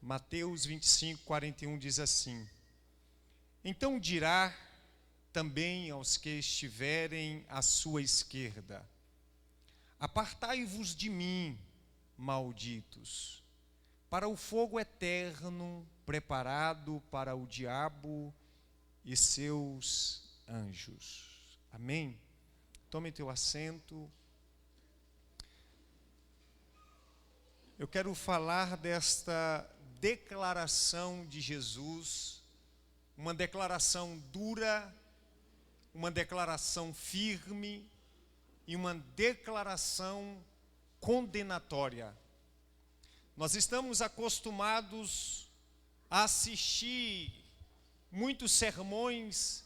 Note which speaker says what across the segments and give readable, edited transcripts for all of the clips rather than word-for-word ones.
Speaker 1: Mateus 25, 41 diz assim: Então dirá também aos que estiverem à sua esquerda: Apartai-vos de mim, malditos, para o fogo eterno preparado para o diabo e seus anjos. Amém? Tome teu assento. Eu quero falar desta declaração de Jesus, uma declaração dura, uma declaração firme e uma declaração condenatória. Nós estamos acostumados a assistir muitos sermões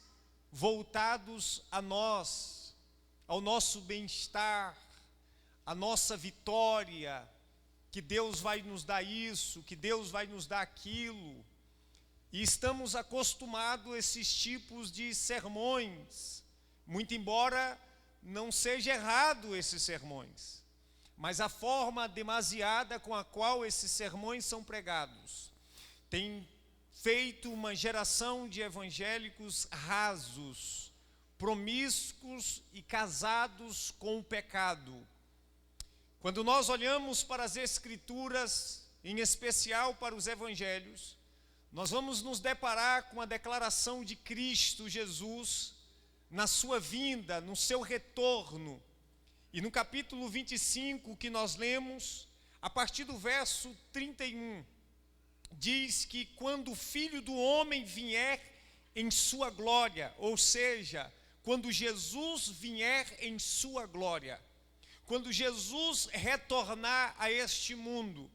Speaker 1: voltados a nós, ao nosso bem-estar, à nossa vitória, que Deus vai nos dar isso, que Deus vai nos dar aquilo. E estamos acostumados a esses tipos de sermões, muito embora não seja errado esses sermões, mas a forma demasiada com a qual esses sermões são pregados tem feito uma geração de evangélicos rasos, promíscuos e casados com o pecado. Quando nós olhamos para as Escrituras, em especial para os Evangelhos, nós vamos nos deparar com a declaração de Cristo Jesus na sua vinda, no seu retorno. E no capítulo 25 que nós lemos, a partir do verso 31, diz que quando o Filho do Homem vier em sua glória, ou seja, quando Jesus vier em sua glória, quando Jesus retornar a este mundo,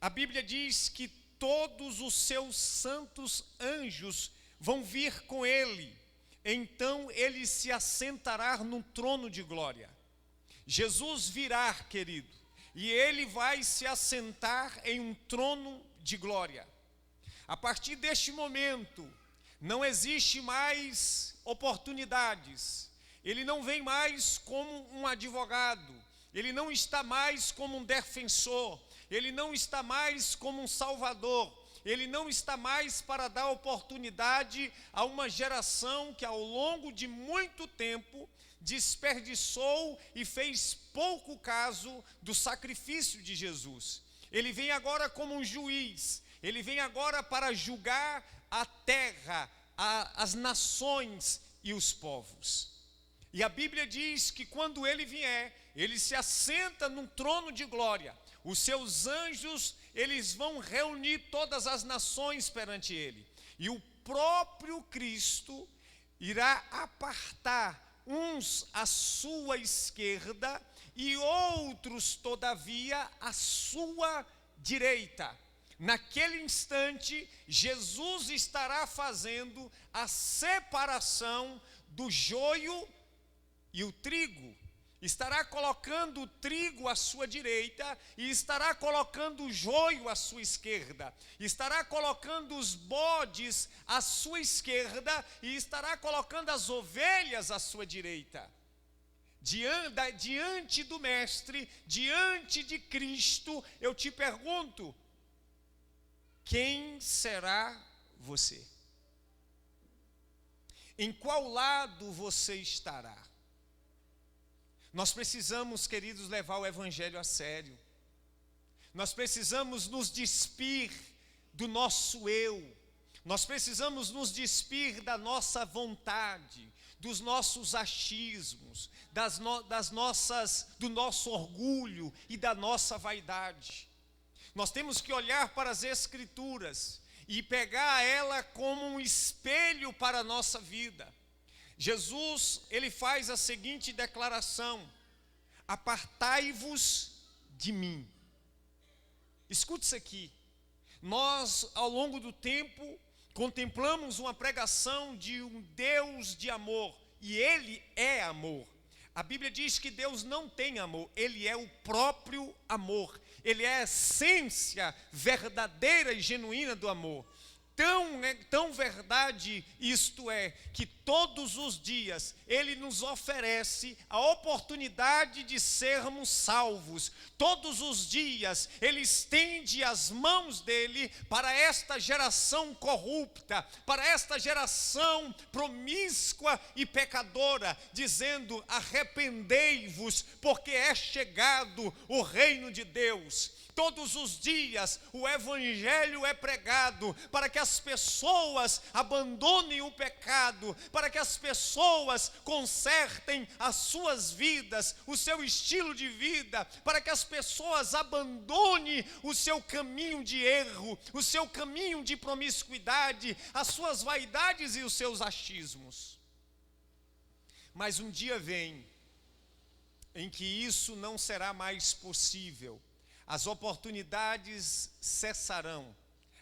Speaker 1: a Bíblia diz que todos os seus santos anjos vão vir com ele. Então ele se assentará no trono de glória. Jesus virá, querido, e ele vai se assentar em um trono de glória. A partir deste momento, não existe mais oportunidades. Ele não vem mais como um advogado, ele não está mais como um defensor, ele não está mais como um salvador, ele não está mais para dar oportunidade a uma geração que ao longo de muito tempo desperdiçou e fez pouco caso do sacrifício de Jesus. Ele vem agora como um juiz, ele vem agora para julgar a terra, as nações e os povos. E a Bíblia diz que quando ele vier, ele se assenta num trono de glória. Os seus anjos, eles vão reunir todas as nações perante ele. E o próprio Cristo irá apartar uns à sua esquerda e outros, todavia, à sua direita. Naquele instante, Jesus estará fazendo a separação do joio e o trigo. Estará colocando o trigo à sua direita e estará colocando o joio à sua esquerda. Estará colocando os bodes à sua esquerda e estará colocando as ovelhas à sua direita. Diante do Mestre, diante de Cristo, eu te pergunto: quem será você? Em qual lado você estará? Nós precisamos, queridos, levar o Evangelho a sério. Nós precisamos nos despir do nosso eu. Nós precisamos nos despir da nossa vontade, dos nossos achismos, do nosso orgulho e da nossa vaidade. Nós temos que olhar para as Escrituras e pegar ela como um espelho para a nossa vida. Jesus, ele faz a seguinte declaração: apartai-vos de mim. Escute isso aqui. Nós, ao longo do tempo, contemplamos uma pregação de um Deus de amor, e ele é amor. A Bíblia diz que Deus não tem amor, ele é o próprio amor. Ele é a essência verdadeira e genuína do amor. tão verdade isto é, que todos os dias Ele nos oferece a oportunidade de sermos salvos. Todos os dias Ele estende as mãos dEle para esta geração corrupta, para esta geração promíscua e pecadora, dizendo: arrependei-vos, porque é chegado o reino de Deus. Todos os dias o evangelho é pregado para que as pessoas abandonem o pecado, para que as pessoas consertem as suas vidas, o seu estilo de vida, para que as pessoas abandonem o seu caminho de erro, o seu caminho de promiscuidade, as suas vaidades e os seus achismos. Mas um dia vem em que isso não será mais possível. As oportunidades cessarão,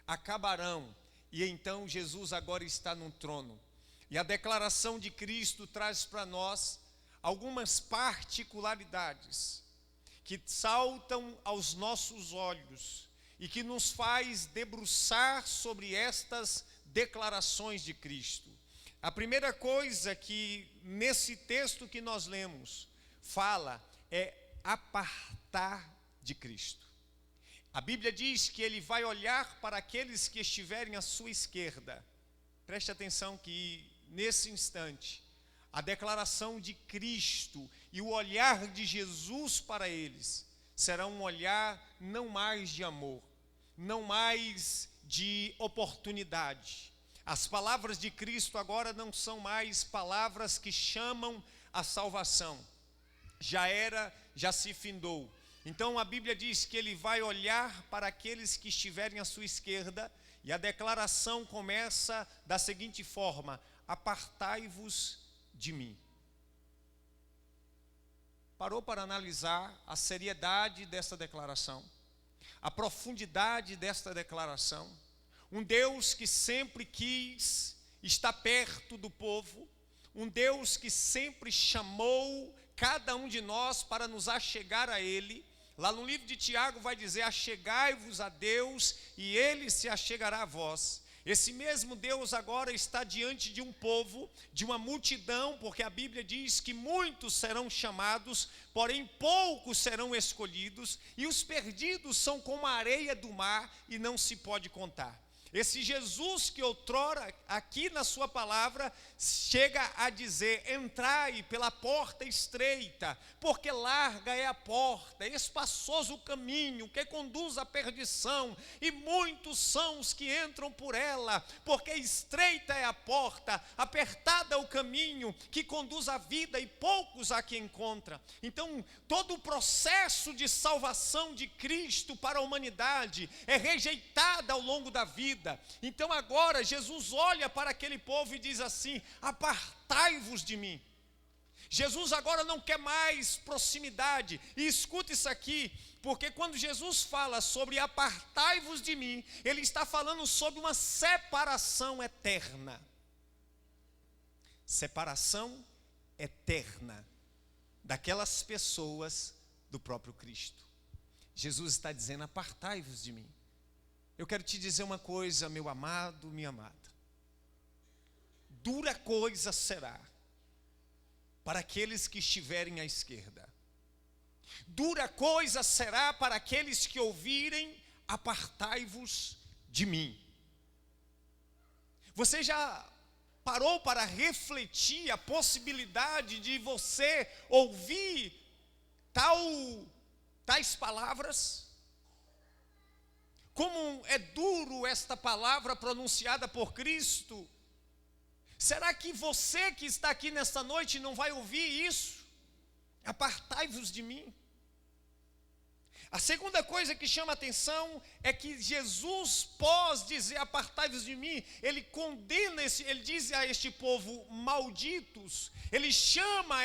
Speaker 1: acabarão, e então Jesus agora está no trono. E a declaração de Cristo traz para nós algumas particularidades que saltam aos nossos olhos e que nos faz debruçar sobre estas declarações de Cristo. A primeira coisa que nesse texto que nós lemos fala é apartar de Cristo. A Bíblia diz que Ele vai olhar para aqueles que estiverem à sua esquerda. Preste atenção que nesse instante a declaração de Cristo e o olhar de Jesus para eles será um olhar não mais de amor, não mais de oportunidade. As palavras de Cristo agora não são mais palavras que chamam a salvação. Já se findou. Então a Bíblia diz que Ele vai olhar para aqueles que estiverem à sua esquerda, e a declaração começa da seguinte forma: apartai-vos de mim. Parou para analisar a seriedade dessa declaração, a profundidade desta declaração? Um Deus que sempre quis estar perto do povo, um Deus que sempre chamou cada um de nós para nos achegar a Ele. Lá no livro de Tiago vai dizer: achegai-vos a Deus e Ele se achegará a vós. Esse mesmo Deus agora está diante de um povo, de uma multidão, porque a Bíblia diz que muitos serão chamados, porém poucos serão escolhidos, e os perdidos são como a areia do mar e não se pode contar. Esse Jesus que outrora aqui na sua palavra chega a dizer: entrai pela porta estreita, porque larga é a porta, espaçoso o caminho que conduz à perdição, e muitos são os que entram por ela, porque estreita é a porta, apertada é o caminho que conduz à vida, e poucos a que encontra. Então todo o processo de salvação de Cristo para a humanidade é rejeitado ao longo da vida. Então agora Jesus olha para aquele povo e diz assim: apartai-vos de mim. Jesus agora não quer mais proximidade. E escuta isso aqui, porque quando Jesus fala sobre apartai-vos de mim, Ele está falando sobre uma separação eterna. Separação eterna daquelas pessoas do próprio Cristo. Jesus está dizendo: apartai-vos de mim. Eu quero te dizer uma coisa, meu amado, minha amada. Dura coisa será para aqueles que estiverem à esquerda. Dura coisa será para aqueles que ouvirem: apartai-vos de mim. Você já parou para refletir a possibilidade de você ouvir tais palavras? Como é duro esta palavra pronunciada por Cristo. Será que você que está aqui nesta noite não vai ouvir isso? Apartai-vos de mim. A segunda coisa que chama a atenção é que Jesus, pós dizer apartai-vos de mim, Ele condena, Ele diz a este povo malditos. Ele chama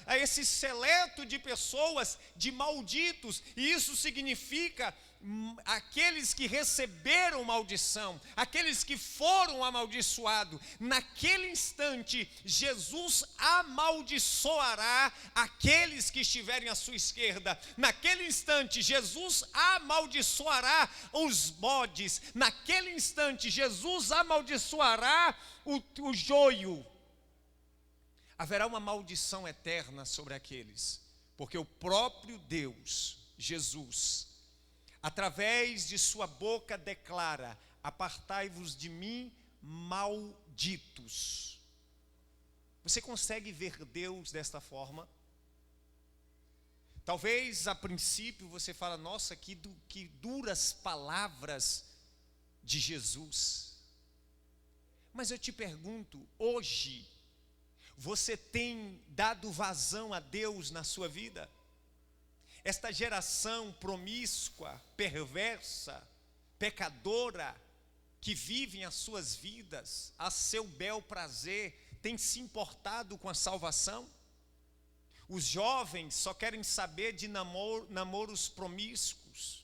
Speaker 1: a esse seleto de pessoas de malditos. E isso significa aqueles que receberam maldição, aqueles que foram amaldiçoados, naquele instante, Jesus amaldiçoará aqueles que estiverem à sua esquerda. Naquele instante, Jesus amaldiçoará os bodes. Naquele instante, Jesus amaldiçoará o joio. Haverá uma maldição eterna sobre aqueles, porque o próprio Deus, Jesus, através de sua boca declara: apartai-vos de mim, malditos. Você consegue ver Deus desta forma? Talvez a princípio você fala: nossa, que duras palavras de Jesus. Mas eu te pergunto, hoje, você tem dado vazão a Deus na sua vida? Esta geração promíscua, perversa, pecadora, que vivem as suas vidas a seu bel prazer, tem se importado com a salvação? Os jovens só querem saber de namoros promíscuos.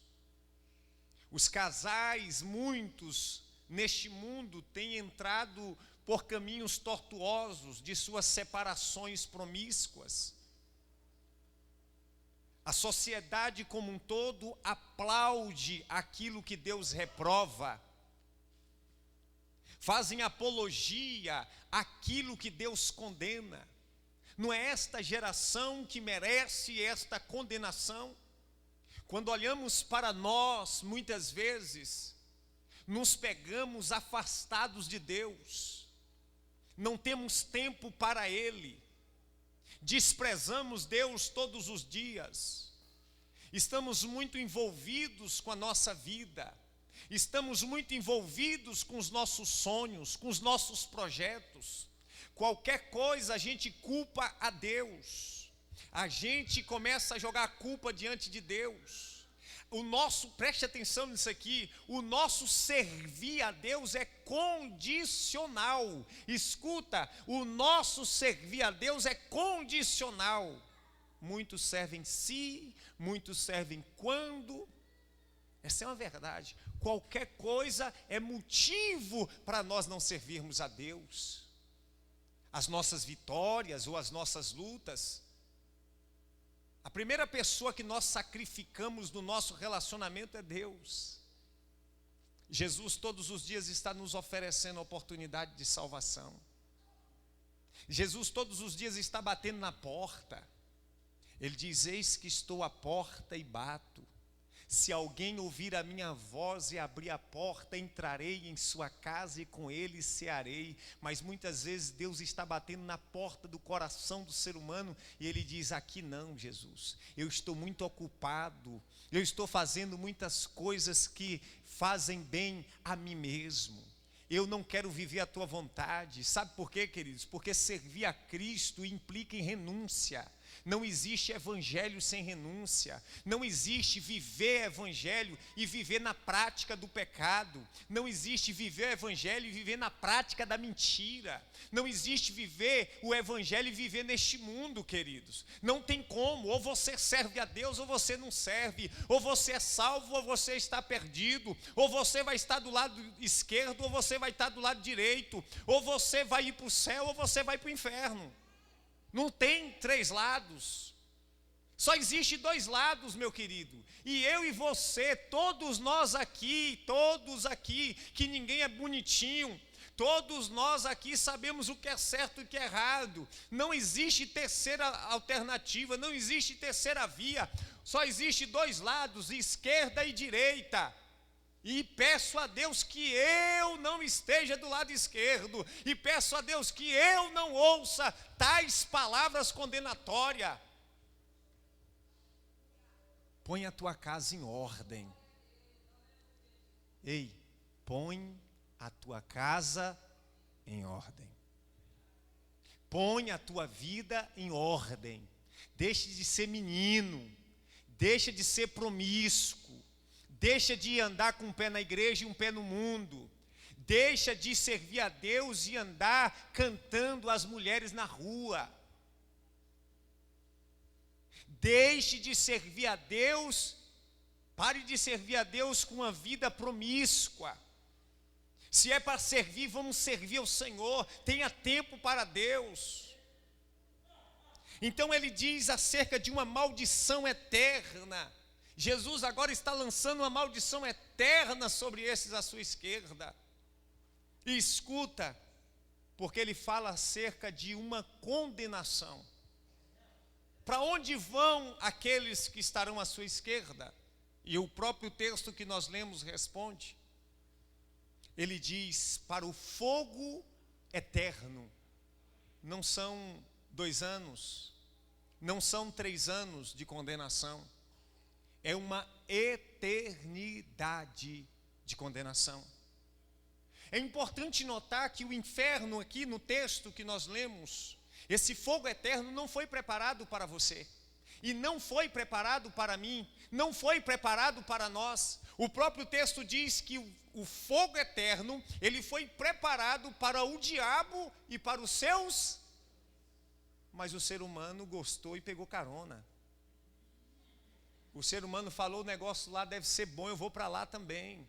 Speaker 1: Os casais, muitos neste mundo, têm entrado por caminhos tortuosos de suas separações promíscuas. A sociedade como um todo aplaude aquilo que Deus reprova. Fazem apologia àquilo que Deus condena. Não é esta geração que merece esta condenação? Quando olhamos para nós, muitas vezes, nos pegamos afastados de Deus. Não temos tempo para Ele, desprezamos Deus todos os dias, estamos muito envolvidos com a nossa vida, estamos muito envolvidos com os nossos sonhos, com os nossos projetos. Qualquer coisa a gente culpa a Deus, a gente começa a jogar a culpa diante de Deus. Preste atenção nisso aqui, o nosso servir a Deus é condicional. Escuta, o nosso servir a Deus é condicional. Muitos servem se, muitos servem quando. Essa é uma verdade. Qualquer coisa é motivo para nós não servirmos a Deus. As nossas vitórias ou as nossas lutas. A primeira pessoa que nós sacrificamos no nosso relacionamento é Deus. Jesus todos os dias está nos oferecendo a oportunidade de salvação. Jesus todos os dias está batendo na porta. Ele diz: eis que estou à porta e bato. Se alguém ouvir a minha voz e abrir a porta, entrarei em sua casa e com ele cearei. Mas muitas vezes Deus está batendo na porta do coração do ser humano e ele diz: aqui não, Jesus, eu estou muito ocupado, eu estou fazendo muitas coisas que fazem bem a mim mesmo. Eu não quero viver a tua vontade. Sabe por quê, queridos? Porque servir a Cristo implica em renúncia. Não existe evangelho sem renúncia. Não existe viver evangelho e viver na prática do pecado. Não existe viver o evangelho e viver na prática da mentira. Não existe viver o evangelho e viver neste mundo, queridos. Não tem como. Ou você serve a Deus ou você não serve. Ou você é salvo ou você está perdido. Ou você vai estar do lado esquerdo ou você vai estar do lado direito. Ou você vai ir para o céu ou você vai para o inferno. Não tem três lados, só existe dois lados, meu querido. E eu e você, todos aqui, que ninguém é bonitinho, todos nós aqui sabemos o que é certo e o que é errado. Não existe terceira alternativa, não existe terceira via, só existe dois lados, esquerda e direita. E peço a Deus que eu não esteja do lado esquerdo. E peço a Deus que eu não ouça tais palavras condenatórias. Põe a tua casa em ordem. Ei, põe a tua casa em ordem. Põe a tua vida em ordem. Deixe de ser menino. Deixa de ser promíscuo. Deixa de andar com um pé na igreja e um pé no mundo. Deixa de servir a Deus e andar cantando as mulheres na rua. Deixe de servir a Deus Pare de servir a Deus com uma vida promíscua. Se é para servir, vamos servir ao Senhor. Tenha tempo para Deus. Então ele diz acerca de uma maldição eterna. Jesus agora está lançando uma maldição eterna sobre esses à sua esquerda. E escuta, porque ele fala acerca de uma condenação. Para onde vão aqueles que estarão à sua esquerda? E o próprio texto que nós lemos responde. Ele diz, para o fogo eterno. Não são 2 anos, não são 3 anos de condenação. É uma eternidade de condenação. É importante notar que o inferno aqui no texto que nós lemos, esse fogo eterno não foi preparado para você. E não foi preparado para mim, não foi preparado para nós. O próprio texto diz que o fogo eterno, ele foi preparado para o diabo e para os seus, mas o ser humano gostou e pegou carona. O ser humano falou, o negócio lá deve ser bom, eu vou para lá também.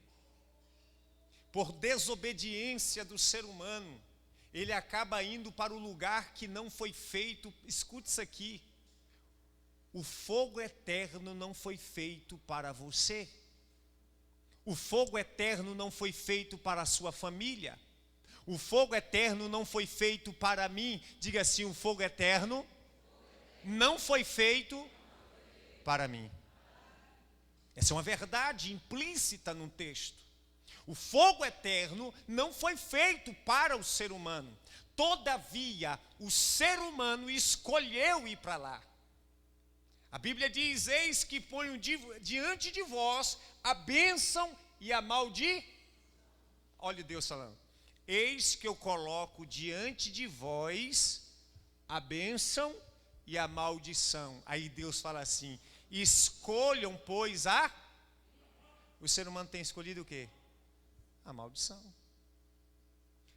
Speaker 1: Por desobediência do ser humano, ele acaba indo para o lugar que não foi feito. Escute isso aqui. O fogo eterno não foi feito para você. O fogo eterno não foi feito para a sua família. O fogo eterno não foi feito para mim. Diga assim, o fogo eterno não foi feito para mim. Essa é uma verdade implícita no texto. O fogo eterno não foi feito para o ser humano. Todavia, o ser humano escolheu ir para lá. A Bíblia diz, eis que ponho diante de vós a bênção e a maldição. Olha Deus falando. Eis que eu coloco diante de vós a bênção e a maldição. Aí Deus fala assim, escolham, pois, O ser humano tem escolhido o quê? A maldição.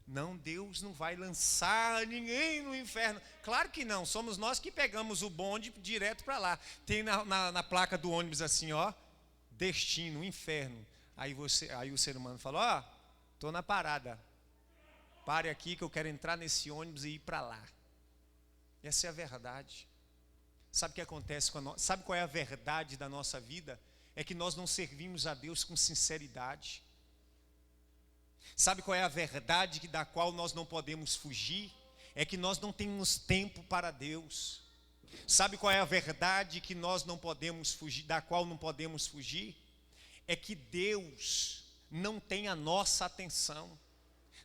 Speaker 1: Não, Deus não vai lançar ninguém no inferno. Claro que não, somos nós que pegamos o bonde direto para lá. Tem na placa do ônibus assim, ó, destino, inferno. Aí o ser humano fala, ó, estou na parada. Pare aqui que eu quero entrar nesse ônibus e ir para lá. Essa é a verdade. Sabe o que acontece com sabe qual é a verdade da nossa vida? É que nós não servimos a Deus com sinceridade. Sabe qual é a verdade da qual nós não podemos fugir? É que nós não temos tempo para Deus. Sabe qual é a verdade que nós não podemos fugir, da qual não podemos fugir? É que Deus não tem a nossa atenção.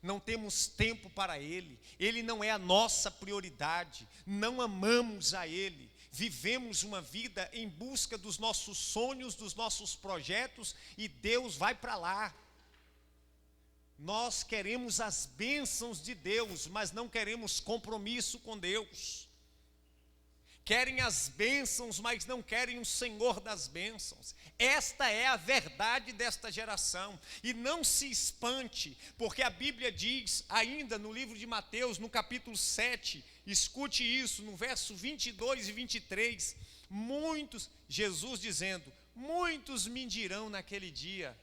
Speaker 1: Não temos tempo para Ele. Ele não é a nossa prioridade. Não amamos a Ele. Vivemos uma vida em busca dos nossos sonhos, dos nossos projetos, e Deus vai para lá. Nós queremos as bênçãos de Deus, mas não queremos compromisso com Deus. Querem as bênçãos, mas não querem o Senhor das bênçãos. Esta é a verdade desta geração. E não se espante, porque a Bíblia diz, ainda no livro de Mateus, no capítulo 7, escute isso, no verso 22 e 23, Jesus dizendo, muitos me dirão naquele dia.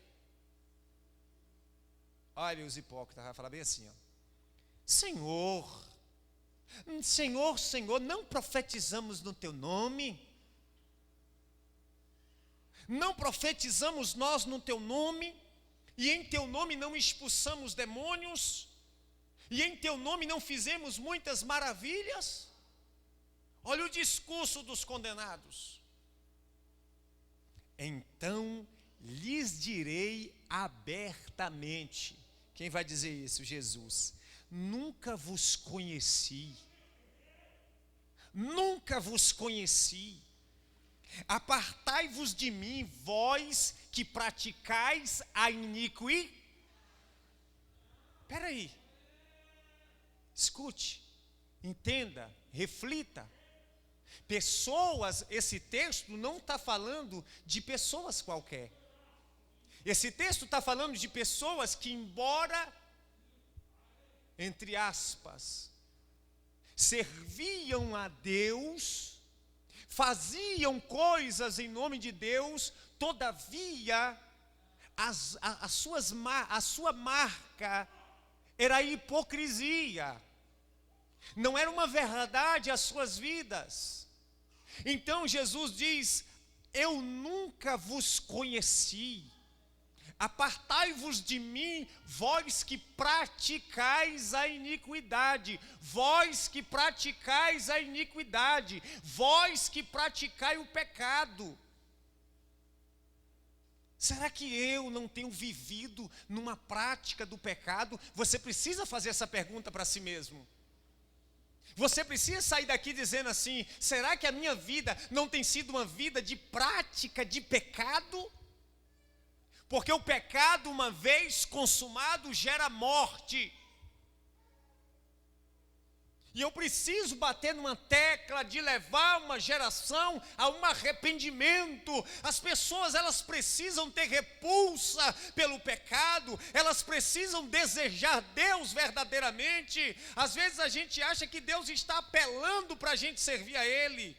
Speaker 1: Olha os hipócritas, vai falar bem assim, ó. Senhor, não profetizamos no teu nome? Não profetizamos nós no teu nome? E em teu nome não expulsamos demônios? E em teu nome não fizemos muitas maravilhas? Olha o discurso dos condenados. Então lhes direi abertamente. Quem vai dizer isso? Jesus. Nunca vos conheci. Nunca vos conheci. Apartai-vos de mim, vós que praticais a iniquidade. Espera aí. Escute, entenda, reflita. Pessoas, esse texto não está falando de pessoas qualquer. Esse texto está falando de pessoas que, embora, entre aspas, serviam a Deus, faziam coisas em nome de Deus, Todavia, a sua marca era a hipocrisia. Não era uma verdade as suas vidas. Então Jesus diz: eu nunca vos conheci. Apartai-vos de mim, vós que praticais a iniquidade. Vós que praticais a iniquidade. Vós que praticai o pecado. Será que eu não tenho vivido numa prática do pecado? Você precisa fazer essa pergunta para si mesmo. Você precisa sair daqui dizendo assim: será que a minha vida não tem sido uma vida de prática de pecado? Porque o pecado, uma vez consumado, gera morte. E eu preciso bater numa tecla de levar uma geração a um arrependimento. As pessoas, elas precisam ter repulsa pelo pecado. Elas precisam desejar Deus verdadeiramente. Às vezes a gente acha que Deus está apelando para a gente servir a Ele.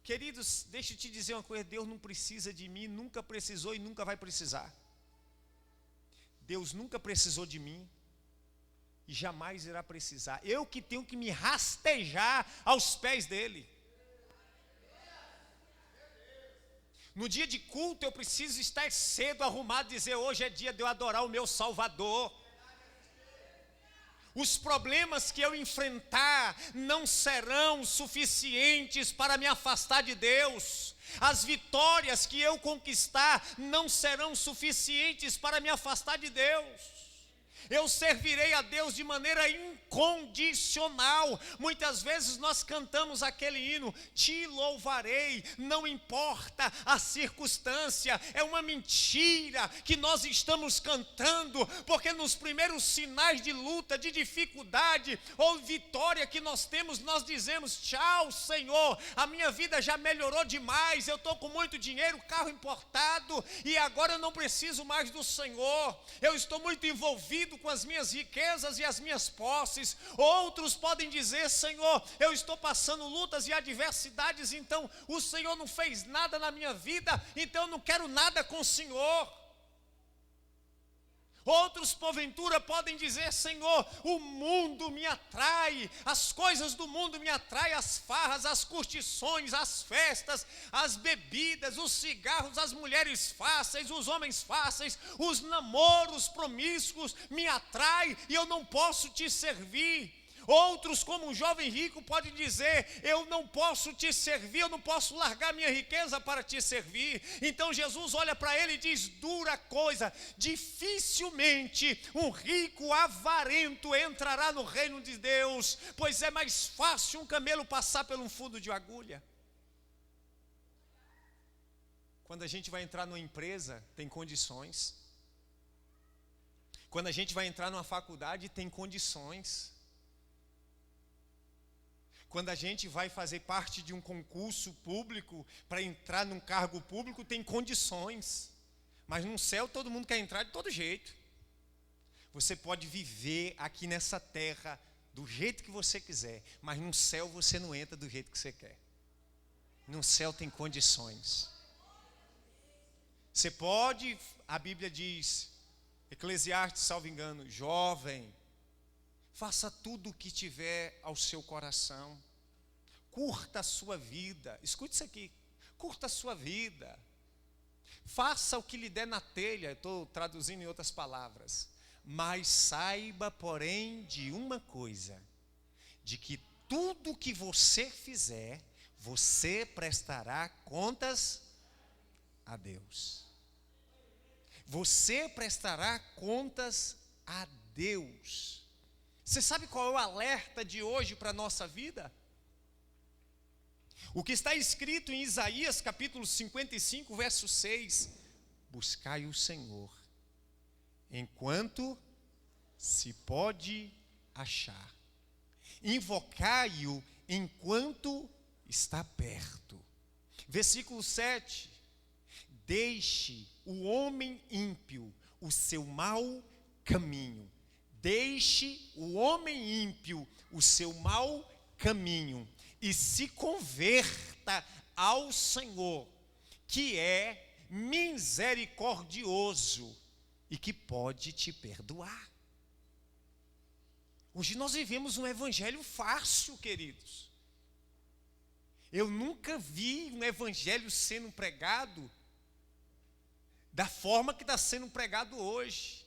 Speaker 1: Queridos, deixa eu te dizer uma coisa: Deus não precisa de mim, nunca precisou e nunca vai precisar. Deus nunca precisou de mim e jamais irá precisar. Eu que tenho que me rastejar aos pés dele. No dia de culto eu preciso estar cedo arrumado, dizer: hoje é dia de eu adorar o meu Salvador. Os problemas que eu enfrentar não serão suficientes para me afastar de Deus. As vitórias que eu conquistar não serão suficientes para me afastar de Deus. Eu servirei a Deus de maneira incondicional. Muitas vezes nós cantamos aquele hino: te louvarei, não importa a circunstância. É uma mentira que nós estamos cantando, porque nos primeiros sinais de luta, de dificuldade ou vitória que nós temos, nós dizemos: tchau, Senhor, a minha vida já melhorou demais, eu estou com muito dinheiro, carro importado, e agora eu não preciso mais do Senhor. Eu estou muito envolvido com as minhas riquezas e as minhas posses. Outros podem dizer: Senhor, eu estou passando lutas e adversidades, então o Senhor não fez nada na minha vida, então eu não quero nada com o Senhor. Outros, porventura, podem dizer: Senhor, o mundo me atrai, as coisas do mundo me atraem, as farras, as curtições, as festas, as bebidas, os cigarros, as mulheres fáceis, os homens fáceis, os namoros promíscuos me atraem e eu não posso te servir. Outros, como um jovem rico, podem dizer: eu não posso te servir, eu não posso largar minha riqueza para te servir. Então Jesus olha para ele e diz: dura coisa, dificilmente um rico avarento entrará no reino de Deus, pois é mais fácil um camelo passar por um fundo de agulha. Quando a gente vai entrar numa empresa, tem condições. Quando a gente vai entrar numa faculdade, tem condições. Quando a gente vai fazer parte de um concurso público, para entrar num cargo público, tem condições. Mas no céu todo mundo quer entrar de todo jeito. Você pode viver aqui nessa terra do jeito que você quiser, mas no céu você não entra do jeito que você quer. No céu tem condições. Você pode, a Bíblia diz, Eclesiastes, salvo engano: jovem, faça tudo o que tiver ao seu coração. Curta a sua vida. Escute isso aqui: curta a sua vida. Faça o que lhe der na telha. Eu estou traduzindo em outras palavras. Mas saiba, porém, de uma coisa: de que tudo que você fizer, você prestará contas a Deus. Você prestará contas a Deus. Você sabe qual é o alerta de hoje para a nossa vida? O que está escrito em Isaías capítulo 55, verso 6: buscai o Senhor enquanto se pode achar, invocai-o enquanto está perto. Versículo 7: deixe o homem ímpio o seu mau caminho. Deixe o homem ímpio o seu mau caminho e se converta ao Senhor, que é misericordioso e que pode te perdoar. Hoje nós vivemos um evangelho fácil, queridos. Eu nunca vi um evangelho sendo pregado da forma que está sendo pregado hoje.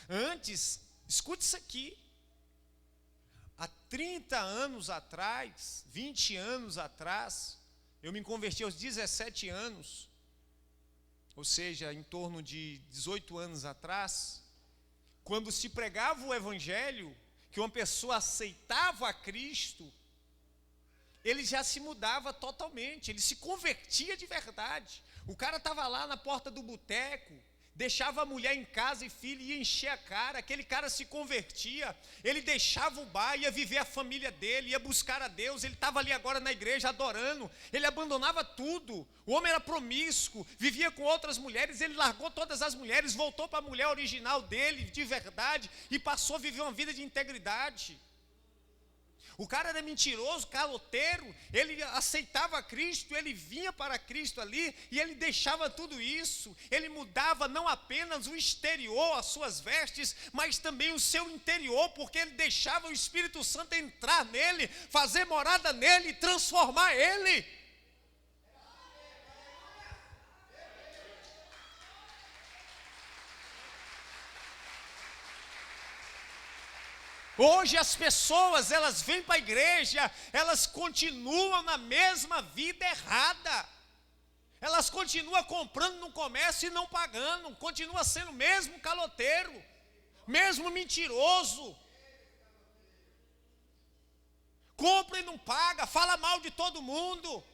Speaker 1: Antes, escute isso aqui. Há 30 anos atrás, 20 anos atrás, eu me converti aos 17 anos, ou seja, em torno de 18 anos atrás, quando se pregava o evangelho, que uma pessoa aceitava a Cristo, ele já se mudava totalmente, ele se convertia de verdade. O cara estava lá na porta do boteco, deixava a mulher em casa e filho, ia encher a cara, aquele cara se convertia, ele deixava o bar, ia viver a família dele, ia buscar a Deus, ele estava ali agora na igreja adorando, ele abandonava tudo, o homem era promíscuo, vivia com outras mulheres, ele largou todas as mulheres, voltou para a mulher original dele, de verdade, e passou a viver uma vida de integridade. O cara era mentiroso, caloteiro, ele aceitava Cristo, ele vinha para Cristo ali, e ele deixava tudo isso, ele mudava não apenas o exterior, as suas vestes, mas também o seu interior, porque ele deixava o Espírito Santo entrar nele, fazer morada nele, transformar ele. Hoje as pessoas, elas vêm para a igreja, elas continuam na mesma vida errada. Elas continuam comprando no comércio e não pagando, continua sendo o mesmo caloteiro, mesmo mentiroso. Compra e não paga, fala mal de todo mundo.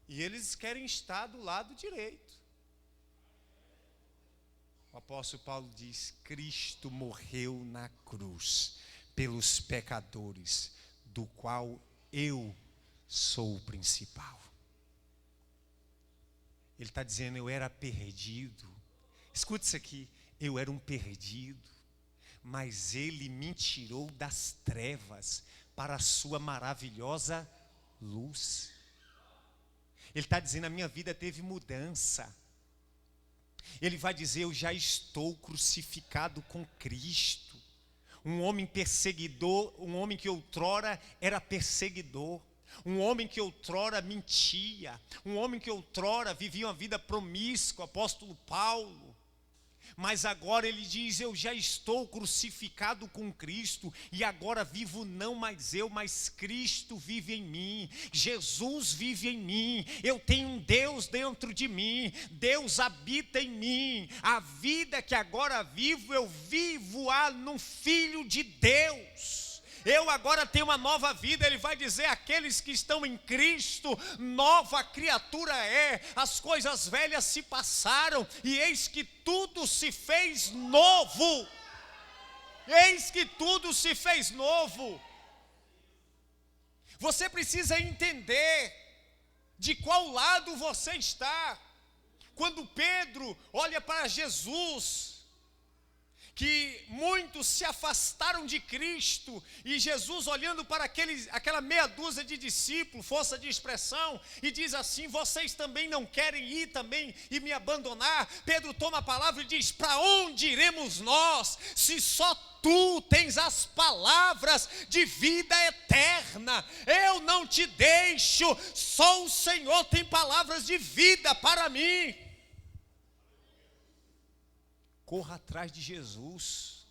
Speaker 1: E eles querem estar do lado direito. O apóstolo Paulo diz: Cristo morreu na cruz pelos pecadores, do qual eu sou o principal. Ele está dizendo: eu era perdido. Escute isso aqui: eu era um perdido, mas ele me tirou das trevas para a sua maravilhosa luz. Ele está dizendo: a minha vida teve mudança. Ele vai dizer: eu já estou crucificado com Cristo. Um homem perseguidor, um homem que outrora era perseguidor, um homem que outrora mentia, um homem que outrora vivia uma vida promíscua, apóstolo Paulo. Mas agora ele diz: eu já estou crucificado com Cristo, e agora vivo não mais eu, mas Cristo vive em mim, Jesus vive em mim, eu tenho um Deus dentro de mim, Deus habita em mim, a vida que agora vivo, eu vivo-a no Filho de Deus. Eu agora tenho uma nova vida. Ele vai dizer: aqueles que estão em Cristo, nova criatura é, as coisas velhas se passaram, e eis que tudo se fez novo. Eis que tudo se fez novo. Você precisa entender de qual lado você está. Quando Pedro olha para Jesus, que muitos se afastaram de Cristo, e Jesus olhando para aquela meia dúzia de discípulos, força de expressão, e diz assim: vocês também não querem ir também e me abandonar? Pedro toma a palavra e diz: para onde iremos nós, se só tu tens as palavras de vida eterna? Eu não te deixo, só o Senhor tem palavras de vida para mim. Corra atrás de Jesus,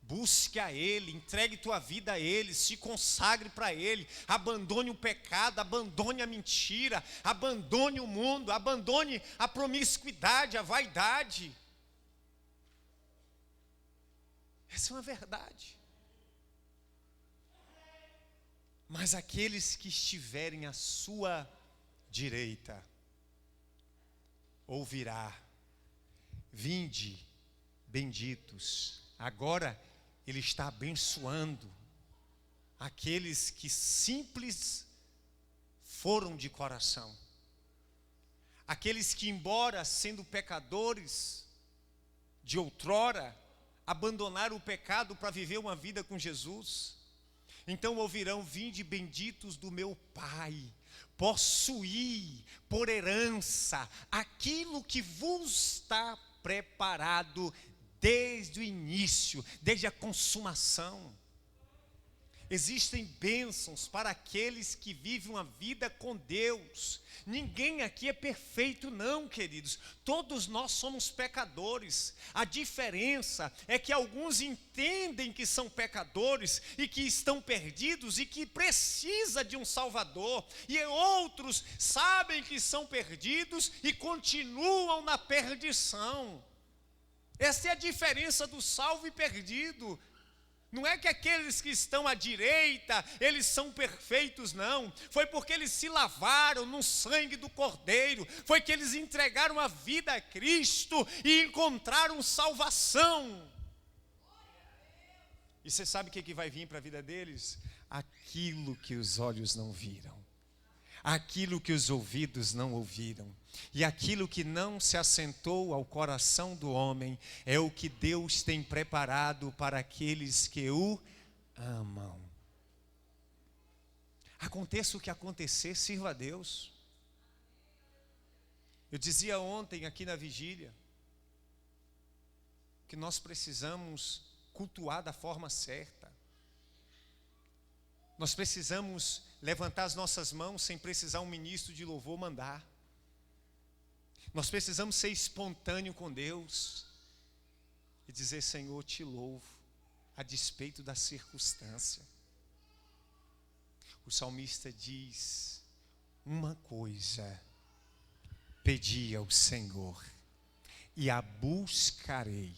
Speaker 1: busque a Ele, entregue tua vida a Ele, se consagre para Ele, abandone o pecado, abandone a mentira, abandone o mundo, abandone a promiscuidade, a vaidade. Essa é uma verdade. Mas aqueles que estiverem à sua direita, ouvirá: vinde, benditos. Agora ele está abençoando aqueles que simples foram de coração, aqueles que, embora sendo pecadores de outrora, abandonaram o pecado para viver uma vida com Jesus. Então ouvirão: vinde benditos do meu Pai, possuí por herança aquilo que vos está preparado desde o início, desde a consumação. Existem bênçãos para aqueles que vivem uma vida com Deus. Ninguém aqui é perfeito não, queridos. Todos nós somos pecadores. A diferença é que alguns entendem que são pecadores e que estão perdidos e que precisa de um Salvador. E outros sabem que são perdidos e continuam na perdição. Essa é a diferença do salvo e perdido. Não é que aqueles que estão à direita, eles são perfeitos, não. Foi porque eles se lavaram no sangue do Cordeiro. Foi que eles entregaram a vida a Cristo e encontraram salvação. E você sabe o que vai vir para a vida deles? Aquilo que os olhos não viram, aquilo que os ouvidos não ouviram, e aquilo que não se assentou ao coração do homem, é o que Deus tem preparado para aqueles que o amam. Aconteça o que acontecer, sirva a Deus. Eu dizia ontem aqui na vigília, que nós precisamos cultuar da forma certa. Nós precisamos levantar as nossas mãos sem precisar um ministro de louvor mandar. Nós precisamos ser espontâneo com Deus e dizer: Senhor, te louvo, a despeito da circunstância. O salmista diz: uma coisa pedi ao Senhor, e a buscarei,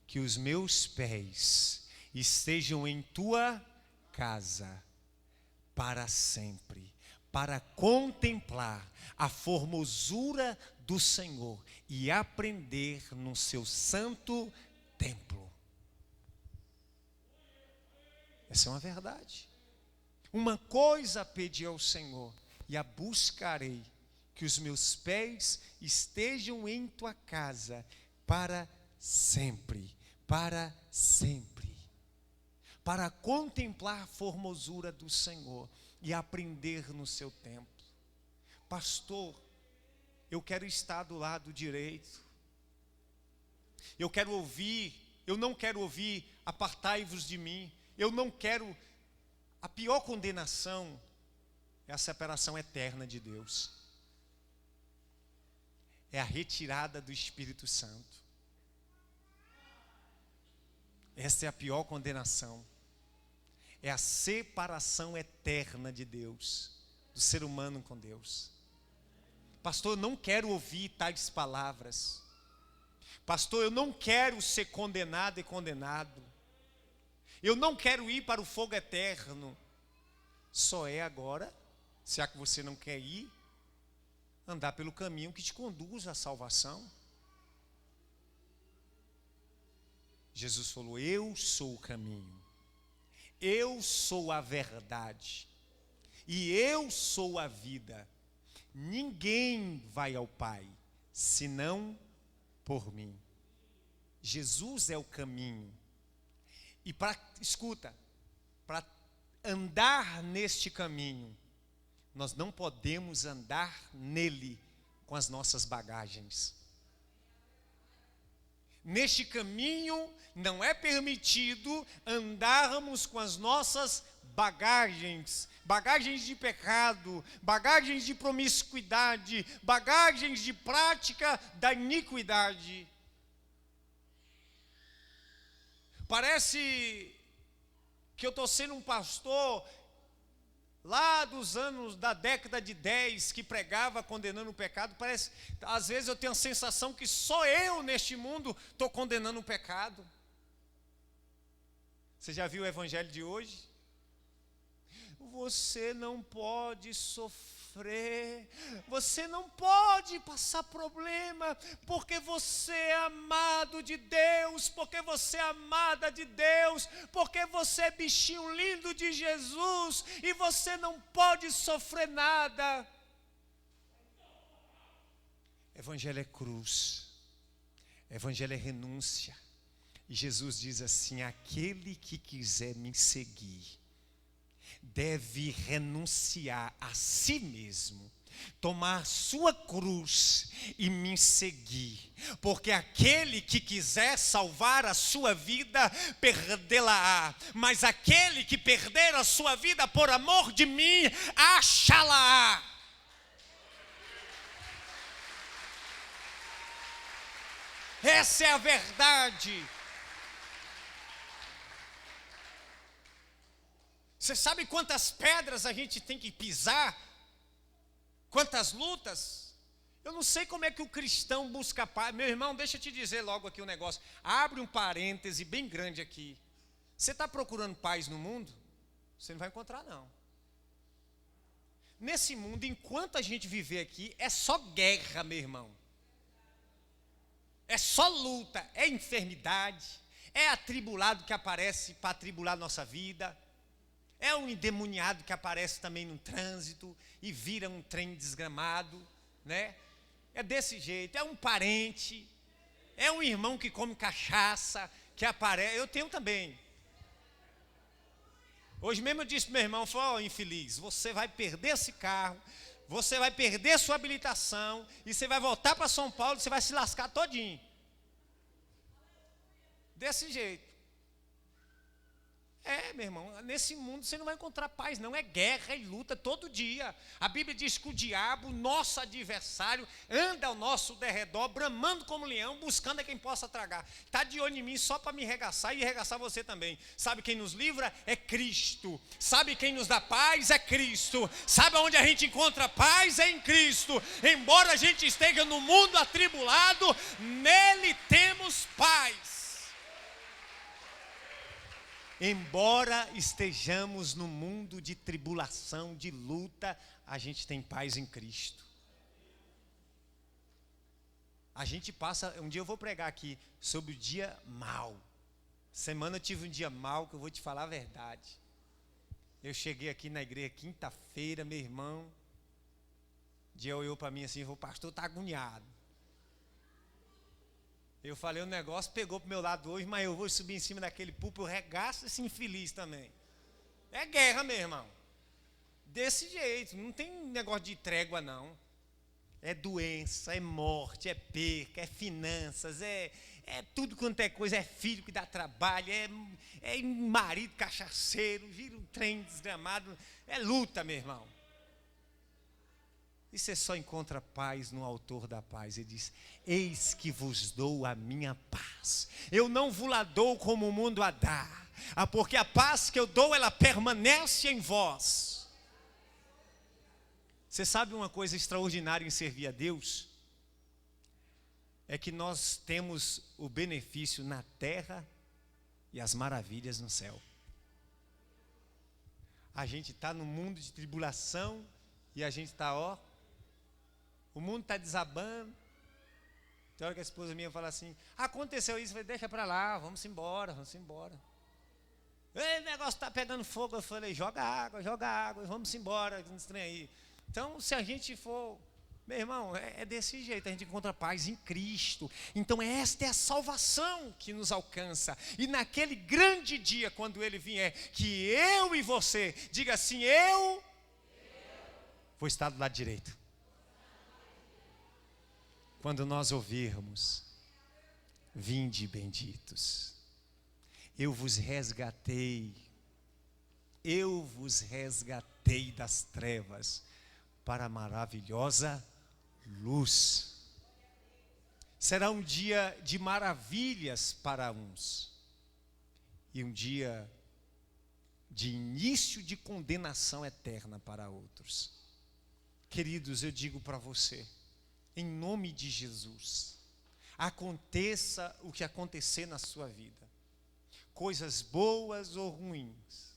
Speaker 1: que os meus pés estejam em tua casa para sempre, para contemplar a formosura do Senhor e aprender no seu santo templo. Essa é uma verdade. Uma coisa pedi ao Senhor, e a buscarei, que os meus pés estejam em tua casa para sempre, para sempre. Para contemplar a formosura do Senhor e aprender no seu templo. Pastor, eu quero estar do lado direito. Eu não quero ouvir, apartai-vos de mim. Eu não quero. A pior condenação é a separação eterna de Deus. É a retirada do Espírito Santo. Essa é a pior condenação. É a separação eterna de Deus, do ser humano com Deus. Pastor, eu não quero ouvir tais palavras. Pastor, eu não quero ser condenado e condenado. Eu não quero ir para o fogo eterno. Só é agora, se é que você não quer ir, andar pelo caminho que te conduz à salvação. Jesus falou: eu sou o caminho, eu sou a verdade, e eu sou a vida. Ninguém vai ao Pai, senão por mim. Jesus é o caminho. E para andar neste caminho, nós não podemos andar nele com as nossas bagagens. Neste caminho não é permitido andarmos com as nossas bagagens de pecado, bagagens de promiscuidade, bagagens de prática da iniquidade. Parece que eu estou sendo um pastor lá dos anos da década de 10 que pregava condenando o pecado. Parece, às vezes eu tenho a sensação que só eu neste mundo estou condenando o pecado. Você já viu o evangelho de hoje? Você não pode sofrer, você não pode passar problema, porque você é amado de Deus, porque você é amada de Deus, porque você é bichinho lindo de Jesus, e você não pode sofrer nada. Evangelho é cruz, evangelho é renúncia, E Jesus diz assim: aquele que quiser me seguir, deve renunciar a si mesmo, tomar sua cruz e me seguir, porque aquele que quiser salvar a sua vida, perdê-la-á, mas aquele que perder a sua vida por amor de mim, achá-la-á. Essa é a verdade. Você sabe quantas pedras a gente tem que pisar? Quantas lutas? Eu não sei como é que o cristão busca paz. Meu irmão, deixa eu te dizer logo aqui um negócio. Abre um parêntese bem grande aqui. Você está procurando paz no mundo? Você não vai encontrar, não. Nesse mundo, enquanto a gente viver aqui, é só guerra, meu irmão. É só luta, é enfermidade, é atribulado que aparece para atribular nossa vida. É um endemoniado que aparece também no trânsito e vira um trem desgramado, né? É desse jeito, é um parente, é um irmão que come cachaça, que aparece. Eu tenho também. Hoje mesmo eu disse para meu irmão, falou: infeliz, você vai perder esse carro, você vai perder sua habilitação, e você vai voltar para São Paulo e você vai se lascar todinho. Desse jeito. Meu irmão, nesse mundo você não vai encontrar paz, não. É guerra e luta todo dia. A Bíblia diz que o diabo, nosso adversário, anda ao nosso derredor, bramando como leão, buscando a quem possa tragar. Está de olho em mim só para me regaçar e regaçar você também. Sabe quem nos livra? É Cristo. Sabe quem nos dá paz? É Cristo. Sabe onde a gente encontra paz? É em Cristo. Embora a gente esteja no mundo atribulado, nele temos paz. Embora estejamos no mundo de tribulação, de luta, a gente tem paz em Cristo. A gente passa, um dia eu vou pregar aqui sobre o dia mau. Semana eu tive um dia mau, que eu vou te falar a verdade. Eu cheguei aqui na igreja quinta-feira, meu irmão, o dia olhou para mim assim, o pastor está agoniado. Eu falei, o negócio pegou para o meu lado hoje, mas eu vou subir em cima daquele púlpito, eu regaço esse infeliz também. É guerra, meu irmão. Desse jeito, não tem negócio de trégua, não. É doença, é morte, é perca, é finanças, é tudo quanto é coisa, é filho que dá trabalho, é marido cachaceiro, vira um trem desgramado, é luta, meu irmão. E você só encontra paz no autor da paz. Ele diz: eis que vos dou a minha paz. Eu não vos la dou como o mundo a dá. Porque a paz que eu dou, ela permanece em vós. Você sabe uma coisa extraordinária em servir a Deus? É que nós temos o benefício na terra e as maravilhas no céu. A gente está no mundo de tribulação e a gente está, o mundo está desabando. Tem hora que a esposa minha fala assim: aconteceu isso, eu falei, deixa para lá, vamos embora, vamos embora. O negócio está pegando fogo. Eu falei, joga água, vamos embora, não estranha aí. Então, se a gente for, meu irmão, é desse jeito, a gente encontra paz em Cristo. Então, esta é a salvação que nos alcança. E naquele grande dia, quando Ele vier, que eu e você, diga assim, eu vou estar do lado direito. Quando nós ouvirmos, vinde benditos, eu vos resgatei das trevas para a maravilhosa luz. Será um dia de maravilhas para uns e um dia de início de condenação eterna para outros. Queridos, eu digo para você, em nome de Jesus, aconteça o que acontecer na sua vida, coisas boas ou ruins,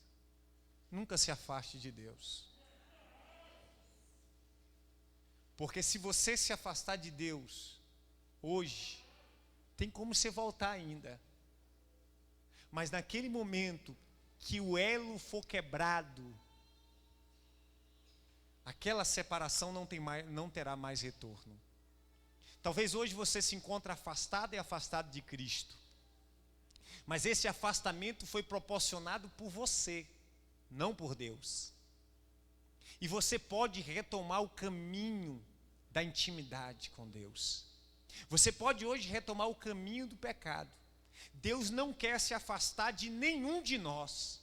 Speaker 1: nunca se afaste de Deus. Porque se você se afastar de Deus, hoje, tem como você voltar ainda. Mas naquele momento que o elo for quebrado, aquela separação não terá mais retorno. Talvez hoje você se encontre afastado e afastado de Cristo. Mas esse afastamento foi proporcionado por você, não por Deus. E você pode retomar o caminho da intimidade com Deus. Você pode hoje retomar o caminho do pecado. Deus não quer se afastar de nenhum de nós.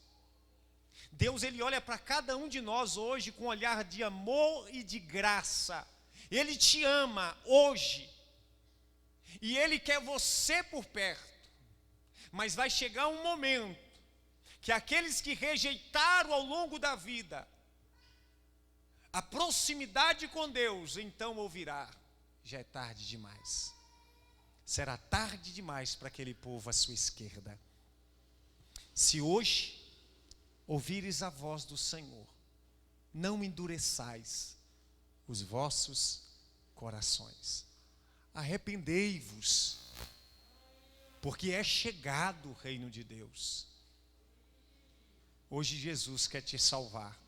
Speaker 1: Deus, ele olha para cada um de nós hoje com um olhar de amor e de graça. Ele te ama hoje. E ele quer você por perto. Mas vai chegar um momento que aqueles que rejeitaram ao longo da vida a proximidade com Deus, então ouvirá: já é tarde demais. Será tarde demais para aquele povo à sua esquerda. Se hoje ouvires a voz do Senhor, não endureçais os vossos corações. Arrependei-vos, porque é chegado o reino de Deus. Hoje Jesus quer te salvar.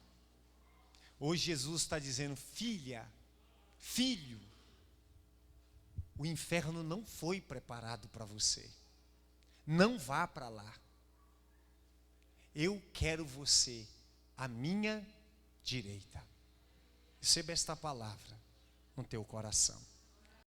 Speaker 1: Hoje Jesus está dizendo: filha, filho, o inferno não foi preparado para você. Não vá para lá. Eu quero você à minha direita. Receba esta palavra no teu coração.